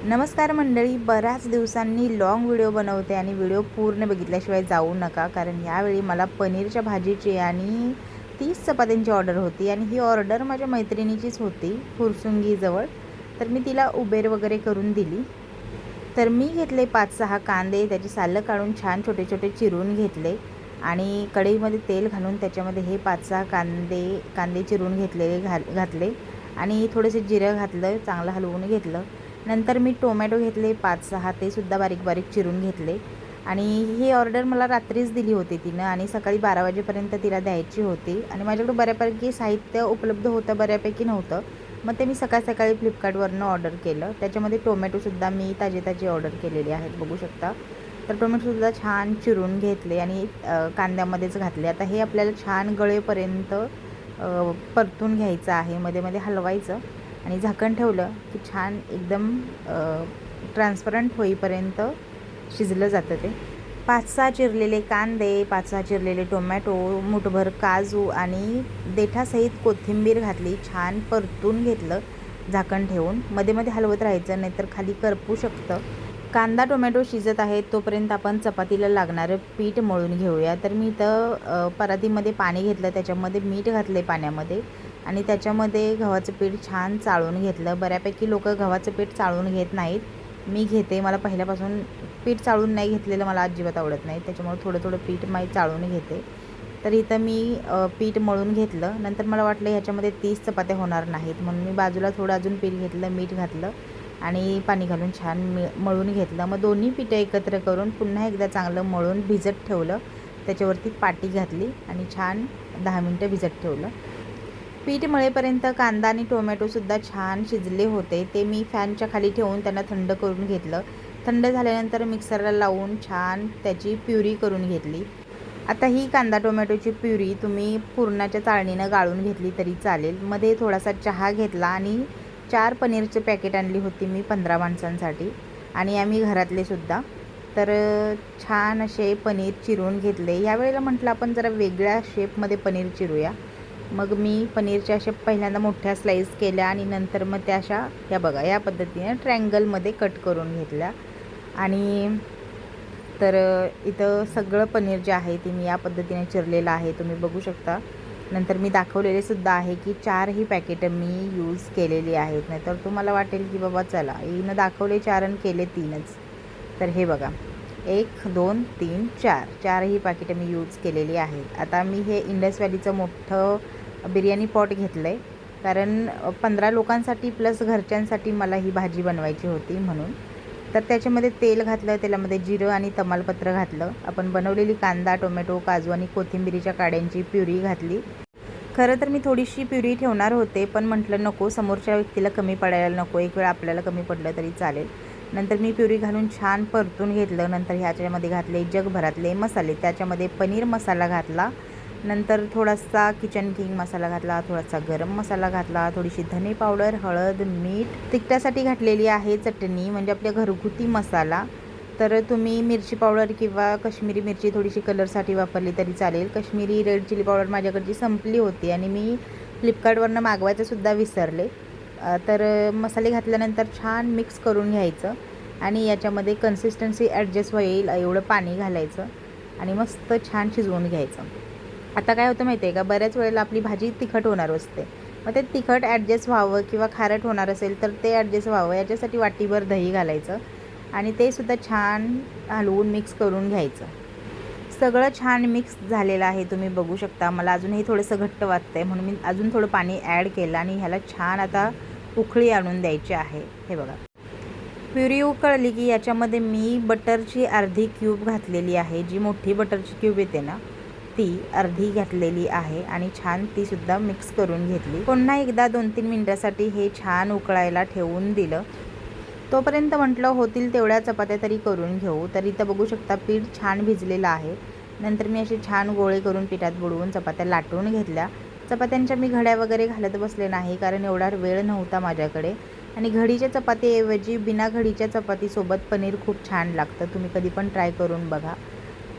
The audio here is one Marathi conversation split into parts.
नमस्कार मंडळी, बऱ्याच दिवसांनी लाँग व्हिडिओ बनवते आणि व्हिडिओ पूर्ण बघितल्याशिवाय जाऊ नका, कारण यावेळी मला पनीरच्या भाजीची आणि 30 चपात्यांची ऑर्डर होती आणि ही ऑर्डर माझ्या मैत्रिणीचीच होती फुरसुंगीजवळ. तर मी तिला उबेर वगैरे करून दिली. तर मी घेतले 5-6 कांदे, त्याची सालं काढून छान छोटे छोटे चिरून घेतले आणि कढईमध्ये तेल घालून त्याच्यामध्ये हे 5-6 कांदे चिरून घेतलेले घातले आणि थोडेसे जिरं घातलं, चांगलं हलवून घेतलं. नंतर मी टोमॅटो घेतले 5-6, ते सुद्धा बारीक बारीक चिरून घेतले. आणि ही ऑर्डर मला रात्रीच दिली होती तिनं आणि सकाळी 12 वाजेपर्यंत तिला द्यायची होती आणि माझ्याकडे बऱ्यापैकी साहित्य उपलब्ध होतं, बऱ्यापैकी नव्हतं. मग ते मी सकाळी फ्लिपकार्टवरनं ऑर्डर केलं. त्याच्यामध्ये टोमॅटोसुद्धा मी ताजे ऑर्डर केलेले आहेत, बघू शकता. तर टोमॅटोसुद्धा छान चिरून घेतले आणि कांद्यामध्येच घातले. आता हे आपल्याला छान गळेपर्यंत परतून घ्यायचं आहे, मध्ये मध्ये हलवायचं आणि झाकण ठेवलं की छान एकदम ट्रान्सपरंट होईपर्यंत शिजलं जातं ते. 5-6 चिरलेले कांदे, 5-6 चिरलेले टोमॅटो, मुठभर काजू आणि देठासहित कोथिंबीर घातली, छान परतून घेतलं झाकण ठेवून. मध्ये मध्ये हलवत राहायचं, नाहीतर खाली करपू शकतं. कांदा टोमॅटो शिजत आहे तोपर्यंत आपण चपातीला लागणारं पीठ मळून घेऊया. तर मी इथं परातीमध्ये पाणी घेतलं, त्याच्यामध्ये मीठ घातले पाण्यामध्ये आणि त्याच्यामध्ये गव्हाचं पीठ छान चाळून घेतलं. बऱ्यापैकी लोक गव्हाचं पीठ चाळून घेत नाहीत, मी घेते. मला पहिल्यापासून पीठ चाळून नाही घेतलेलं मला अजिबात आवडत नाही, त्याच्यामुळे थोडं पीठ मी चाळून घेते. तर इथं मी पीठ मळून घेतलं. नंतर मला वाटलं ह्याच्यामध्ये 30 चपात्या होणार नाहीत, म्हणून मी बाजूला थोडं अजून पीठ घेतलं, मीठ घातलं आणि पाणी घालून छान मळून घेतलं. मग दोन्ही पिठं एकत्र करून पुन्हा एकदा चांगलं मळून भिजत ठेवलं. त्याच्यावरती पाटी घातली आणि छान 10 मिनटं भिजत ठेवलं. पीठ मळेपर्यंत कांदा आणि टोमॅटोसुद्धा छान शिजले होते. ते मी फॅनच्या खाली ठेवून त्यांना थंड करून घेतलं. थंड झाल्यानंतर मिक्सरला लावून छान त्याची प्युरी करून घेतली. आता ही कांदा टोमॅटोची प्युरी तुम्ही पुरणाच्या चाळणीनं गाळून घेतली तरी चालेल. मध्ये थोडासा चहा घेतला आणि 4 पनीरचे पॅकेट आणली होती मी 15 माणसांसाठी आणि आम्ही घरातले सुद्धा. तर छान असे पनीर चिरून घेतले. यावेळेला म्हटलं आपण जरा वेगळ्या शेपमध्ये पनीर चिरूया. मग मी पनीरच्या अशा पहिल्यांदा मोठ्या स्लाईस केल्या आणि नंतर मग त्या अशा ह्या बघा या पद्धतीने ट्रायंगलमध्ये कट करून घेतल्या. आणि तर इथं सगळं पनीर जे आहे ते मी या पद्धतीने चिरलेलं आहे, तुम्ही बघू शकता. नंतर मी दाखवलेले सुद्धा आहे की 4ही पॅकेटं मी यूज केलेली आहेत, नाहीतर तुम्हाला वाटेल की बाबा चला हिनं दाखवले 4 आणि केले 3च. तर हे बघा 1, 2, 3, 4ही पॅकेटं मी यूज केलेली आहेत. आता मी हे इंडस व्हॅलीचं मोठं बिर्याणी पॉट घेतलं आहे, कारण 15 लोकांसाठी प्लस घरच्यांसाठी मला ही भाजी बनवायची होती म्हणून. तर त्याच्यामध्ये तेल घातलं, तेलामध्ये जिरं आणि तमालपत्र घातलं, आपण बनवलेली कांदा टोमॅटो काजू आणि कोथिंबिरीच्या काड्यांची प्युरी घातली. खरं तर मी थोडीशी प्युरी ठेवणार होते, पण म्हटलं नको, समोरच्या व्यक्तीला कमी पडायला नको, एक वेळ आपल्याला कमी पडलं तरी चालेल. नंतर मी प्युरी घालून छान परतून घेतलं. नंतर ह्याच्यामध्ये घातले जगभरातले मसाले, त्याच्यामध्ये पनीर मसाला घातला, नंतर थोडासा किचन किंग मसाला घातला, थोडासा गरम मसाला घातला, थोडीशी धने पावडर, हळद, मीठ, तिखटासाठी घातलेली आहे चटणी म्हणजे आपल्या घरगुती मसाला. तर तुम्ही मिरची पावडर किंवा कश्मीरी मिरची थोडीशी कलरसाठी वापरली तरी चालेल. कश्मीरी रेड चिली पावडर माझ्याकडची संपली होती आणि मी फ्लिपकार्टवरनं मागवायचंसुद्धा विसरले. तर मसाले घातल्यानंतर छान मिक्स करून घ्यायचं आणि याच्यामध्ये कन्सिस्टन्सी ॲडजस्ट होईल एवढं पाणी घालायचं आणि मस्त छान शिजवून घ्यायचं. आता काय होतं माहिती आहे का, बऱ्याच वेळेला आपली भाजी तिखट होणार असते, मग ते तिखट ॲडजस्ट व्हावं किंवा खारट होणार असेल तर ते ॲडजस्ट व्हावं याच्यासाठी वाटीभर दही घालायचं आणि ते सुद्धा छान हलवून मिक्स करून घ्यायचं. सगळं छान मिक्स झालेलं आहे, तुम्ही बघू शकता. मला अजूनही थोडंसं घट्ट वाटतं आहे म्हणून मी अजून थोडं पाणी ॲड केलं आणि ह्याला छान आता उकळी आणून द्यायची आहे. हे बघा प्युरी उकळली की याच्यामध्ये मी बटरची अर्धी क्यूब घातलेली आहे, जी मोठी बटरची क्यूब येते ना ती अर्धी घातलेली आहे आणि छान तीसुद्धा मिक्स करून घेतली. पुन्हा एकदा 2-3 मिनटासाठी हे छान उकळायला ठेवून दिलं. तोपर्यंत म्हटलं होतील तेवढ्या चपात्या तरी करून घेऊ. तर इथं बघू शकता पीठ छान भिजलेलं आहे. नंतर मी असे छान गोळे करून पिठात बुडवून चपात्या लाटून घेतल्या. चपात्यांच्या मी घड्या वगैरे घालत बसले नाही, कारण एवढा वेळ नव्हता माझ्याकडे. आणि घडीच्या चपातीऐवजी बिना घडीच्या चपातीसोबत पनीर खूप छान लागतं, तुम्ही कधी पण ट्राय करून बघा.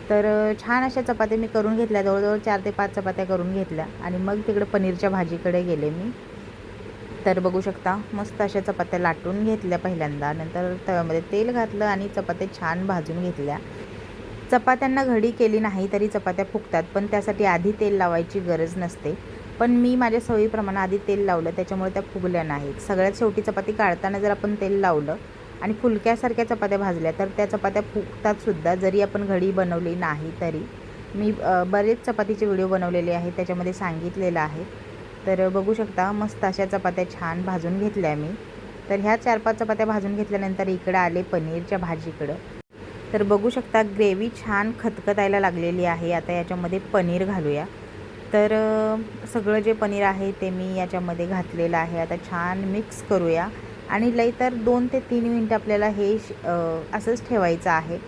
तर छान अशा चपात्या मी करून घेतल्या, जवळजवळ 4 ते 5 चपात्या करून घेतल्या आणि मग तिकडे पनीरच्या भाजीकडे गेले मी. तर बघू शकता मस्त अशा चपात्या लाटून घेतल्या पहिल्यांदा, नंतर तव्यामध्ये तेल घातलं आणि चपात्या छान भाजून घेतल्या. चपात्यांना घडी केली नाही तरी चपात्या फुगतात, पण त्यासाठी आधी तेल लावायची गरज नसते. पण मी माझ्या सवयीप्रमाणे आधी तेल लावलं, त्याच्यामुळे त्या फुगल्या नाहीत. सगळ्यात शेवटी चपाती काढताना जर आपण तेल लावलं आणि फुलक्यासारख्या चपात्या भाजल्या तर त्या चपात्या फुगतातसुद्धा, जरी आपण घडी बनवली नाही तरी. मी बरेच चपातीचे व्हिडिओ बनवलेले आहेत, त्याच्यामध्ये सांगितलेलं आहे. तर बघू शकता मस्त अशा चपात्या छान भाजून घेतल्या मी. तर ह्या 4-5 चपात्या भाजून घेतल्यानंतर इकडं आले पनीरच्या भाजीकडं. तर बघू शकता ग्रेव्ही छान खतखतायला लागलेली आहे. आता याच्यामध्ये पनीर घालूया. तर सगळं जे पनीर आहे ते मी याच्यामध्ये घातलेलं आहे. आता छान मिक्स करूया आणि लई तर 2 ते 3 मिनटं आपल्याला हे असंच ठेवायचं आहे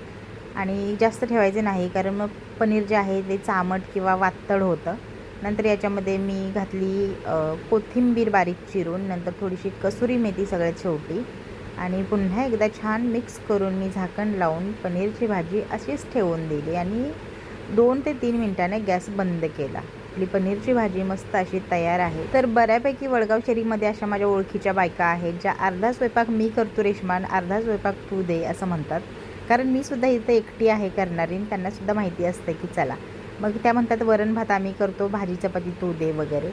आणि जास्त ठेवायचे नाही, कारण मग पनीर जे आहे ते चामट किंवा वातड होतं. नंतर याच्यामध्ये मी घातली कोथिंबीर बारीक चिरून, नंतर थोडीशी कसुरी मेथी सगळ्यात शेवटी आणि पुन्हा एकदा छान मिक्स करून मी झाकण लावून पनीरची भाजी अशीच ठेवून दिली आणि 2 ते 3 मिनिटांनी गॅस बंद केला. आपली पनीरची भाजी मस्त अशी तयार आहे. तर बऱ्यापैकी वडगाव शहरीमध्ये अशा माझ्या ओळखीच्या बायका आहेत ज्या अर्धा स्वयंपाक मी करतो रेश्मा, अर्धा स्वयंपाक तू दे असं म्हणतात. कारण मी सुद्धा इथं एकटी आहे करणारी, त्यांनासुद्धा माहिती असतं की चला, मग त्या म्हणतात वरण भात आम्ही करतो, भाजी चपाती तू दे वगैरे.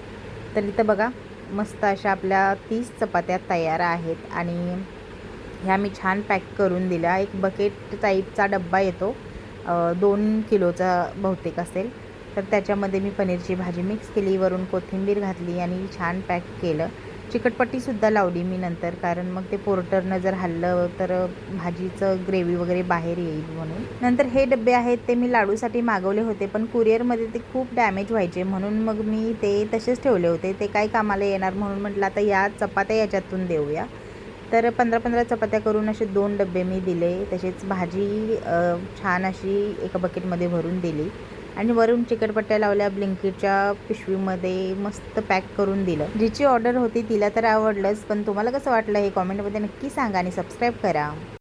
तर इथं बघा मस्त अशा आपल्या 30 चपात्या तयार आहेत आणि ह्या मी छान पॅक करून दिल्या. एक बकेट टाईपचा डब्बा येतो, 2 किलोचा बहुतेक असेल. तर त्याच्यामध्ये मी पनीरची भाजी मिक्स केली, वरून कोथिंबीर घातली आणि छान पॅक केलं. चिकटपट्टीसुद्धा लावली मी नंतर, कारण मग ते पोर्टरनं जर हल्लं तर भाजीचं ग्रेव्ही वगैरे बाहेर येईल म्हणून. नंतर हे डबे आहेत ते मी लाडूसाठी मागवले होते, पण कुरिअरमध्ये ते खूप डॅमेज व्हायचे, म्हणून मग मी ते तसेच ठेवले होते. ते काय कामाला येणार म्हणून म्हटलं आता या चपात्या याच्यातून देऊया. तर 15-15 चपात्या करून असे 2 डबे मी दिले. तसेच भाजी छान अशी एका बकेटमध्ये भरून दिली आणि वरून चिकटपट्ट्या लावल्या, ब्लिंकिटच्या पिशवीमध्ये मस्त पॅक करून दिलं. जिची ऑर्डर होती तिला तर आवडलंच, पण तुम्हाला कसं वाटलं हे कॉमेंटमध्ये नक्की सांगा आणि सबस्क्राईब करा.